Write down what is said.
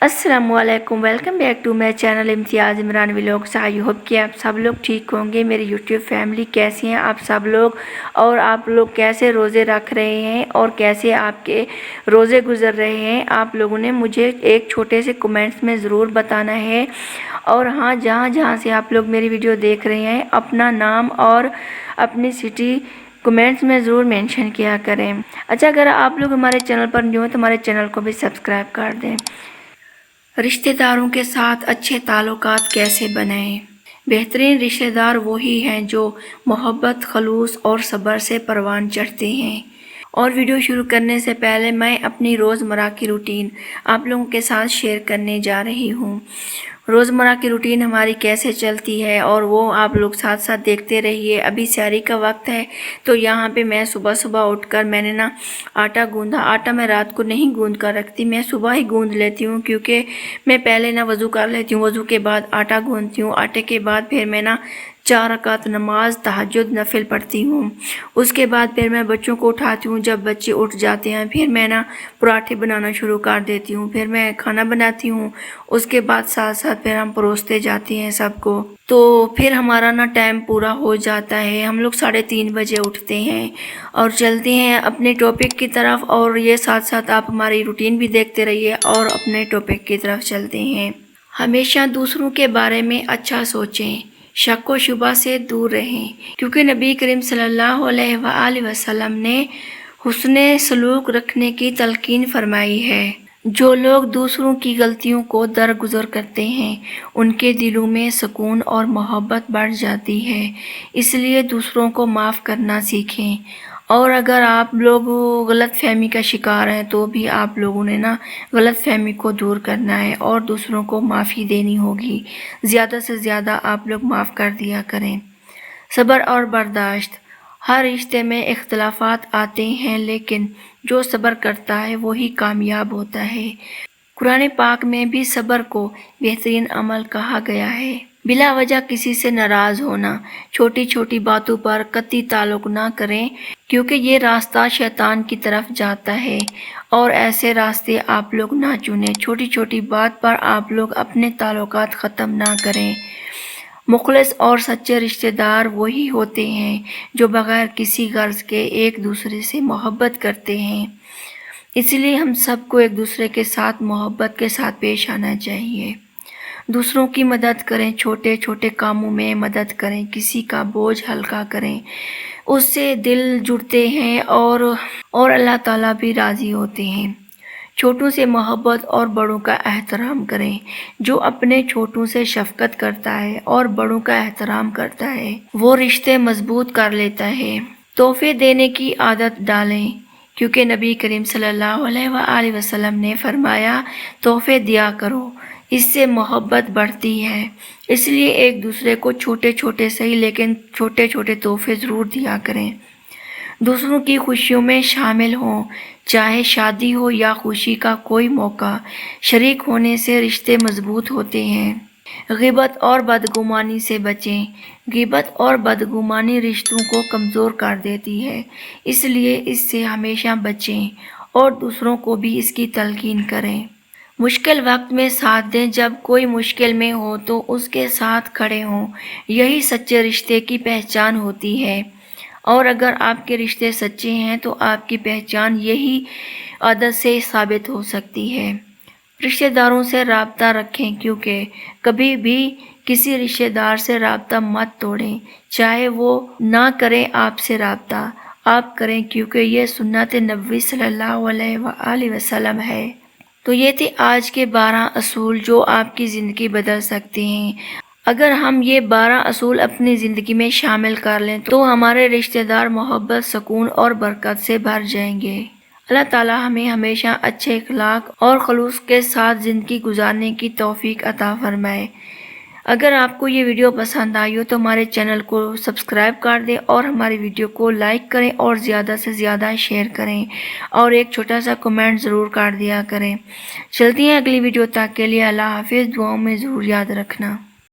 अस्सलाम वालेकुम, welcome back to my channel Imtiaz Imran vlogs. I hope कि आप सब लोग ठीक होंगे। मेरी यूट्यूब फैमिली कैसी हैं आप सब लोग, और आप लोग कैसे रोज़े रख रहे हैं और कैसे आपके रोज़े गुज़र रहे हैं, आप लोगों ने मुझे एक छोटे से कमेंट्स में ज़रूर बताना है। और हाँ, जहाँ जहाँ से आप लोग मेरी वीडियो देख रहे हैं, अपना नाम और अपनी सिटी कमेंट्स में ज़रूर मेंशन किया करें। अच्छा, अगर आप लोग हमारे चैनल पर न्यू हैं तो हमारे चैनल को भी सब्सक्राइब कर दें। रिश्तेदारों के साथ अच्छे ताल्लुकात कैसे बनाएं? बेहतरीन रिश्तेदार वही हैं जो मोहब्बत, खलूस और सब्र से परवान चढ़ते हैं। और वीडियो शुरू करने से पहले मैं अपनी रोज़मर्रा की रूटीन आप लोगों के साथ शेयर करने जा रही हूँ। रोज़मर्रा की रूटीन हमारी कैसे चलती है और वो आप लोग साथ साथ देखते रहिए। अभी सहरी का वक्त है, तो यहाँ पे मैं सुबह सुबह उठकर मैंने ना आटा गूँधा। आटा मैं रात को नहीं गूँध कर रखती, मैं सुबह ही गूँध लेती हूँ, क्योंकि मैं पहले ना वज़ू कर लेती हूँ, वज़ू के बाद आटा गूँधती हूँ। आटे के बाद फिर मैं ना 4 रकात नमाज तहज्जुद नफिल पढ़ती हूँ। उसके बाद फिर मैं बच्चों को उठाती हूँ। जब बच्चे उठ जाते हैं फिर मैं ना पराठे बनाना शुरू कर देती हूँ, फिर मैं खाना बनाती हूँ। उसके बाद साथ साथ फिर हम परोसते जाते हैं सबको। तो फिर हमारा ना टाइम पूरा हो जाता है। हम लोग 3:30 बजे उठते हैं और चलते हैं अपने टॉपिक की तरफ। और ये साथ साथ आप हमारी रूटीन भी देखते रहिए और अपने टॉपिक की तरफ चलते हैं। हमेशा दूसरों के बारे में अच्छा सोचें, शक व शुबा से दूर रहें, क्योंकि नबी करीम सल्लल्लाहु अलैहि वसल्लम ने हुस्ने सलूक रखने की तलकीन फरमाई है। जो लोग दूसरों की गलतियों को दरगुजर करते हैं, उनके दिलों में सुकून और मोहब्बत बढ़ जाती है। इसलिए दूसरों को माफ़ करना सीखें। और अगर आप लोग गलत फहमी का शिकार हैं तो भी आप लोगों ने ना गलत फहमी को दूर करना है और दूसरों को माफ़ी देनी होगी। ज़्यादा से ज़्यादा आप लोग माफ़ कर दिया करें। सब्र और बर्दाश्त। हर रिश्ते में इख्तलाफात आते हैं, लेकिन जो सब्र करता है वही कामयाब होता है। कुरान पाक में भी सब्र को बेहतरीन अमल कहा गया है। बिला वजह किसी से नाराज़ होना, छोटी छोटी बातों पर कतई ताल्लुक़ ना करें, क्योंकि ये रास्ता शैतान की तरफ जाता है और ऐसे रास्ते आप लोग ना चुनें। छोटी छोटी बात पर आप लोग अपने ताल्लुकात ख़त्म ना करें। मुखलिस और सच्चे रिश्तेदार वही होते हैं जो बग़ैर किसी गर्ज के एक दूसरे से मोहब्बत करते हैं। इसलिए हम सबको एक दूसरे के साथ मोहब्बत के साथ पेश आना चाहिए। दूसरों की मदद करें, छोटे छोटे कामों में मदद करें, किसी का बोझ हल्का करें, उससे दिल जुड़ते हैं और अल्लाह ताला भी राज़ी होते हैं। छोटों से मोहब्बत और बड़ों का एहतराम करें। जो अपने छोटों से शफकत करता है और बड़ों का एहतराम करता है, वो रिश्ते मजबूत कर लेता है। तोहफे देने की आदत डालें, क्योंकि नबी करीम सल्लल्लाहु अलैहि वसल्लम ने फरमाया, तोहफे दिया करो, इससे मोहब्बत बढ़ती है। इसलिए एक दूसरे को छोटे छोटे सही लेकिन छोटे छोटे तोहफे ज़रूर दिया करें। दूसरों की खुशियों में शामिल हों, चाहे शादी हो या खुशी का कोई मौका। शरीक होने से रिश्ते मजबूत होते हैं। ग़ीबत और बदगुमानी से बचें। ग़ीबत और बदगुमानी रिश्तों को कमज़ोर कर देती है, इसलिए इससे हमेशा बचें और दूसरों को भी इसकी तलकीन करें। मुश्किल वक्त में साथ दें। जब कोई मुश्किल में हो तो उसके साथ खड़े हों, यही सच्चे रिश्ते की पहचान होती है। और अगर आपके रिश्ते सच्चे हैं तो आपकी पहचान यही आदत से साबित हो सकती है। रिश्तेदारों से राब्ता रखें, क्योंकि कभी भी किसी रिश्तेदार से राब्ता मत तोड़ें, चाहे वो ना करें आपसे राब्ता, आप करें, क्योंकि ये सुन्नत नबी सल्लल्लाहु अलैहि वसल्लम है। तो ये थे आज के 12 असूल जो आपकी ज़िंदगी बदल सकते हैं। अगर हम ये 12 असूल अपनी ज़िंदगी में शामिल कर लें तो हमारे रिश्तेदार मोहब्बत, सुकून और बरकत से भर जाएंगे। अल्लाह ताला हमें हमेशा अच्छे इखलाक और खलूस के साथ ज़िंदगी गुजारने की तौफीक अता फरमाए। अगर आपको ये वीडियो पसंद आई हो तो हमारे चैनल को सब्सक्राइब कर दें और हमारी वीडियो को लाइक करें और ज़्यादा से ज़्यादा शेयर करें और एक छोटा सा कमेंट ज़रूर कर दिया करें। चलती हैं अगली वीडियो तक के लिए। अल्लाह हाफिज़। दुआओं में ज़रूर याद रखना।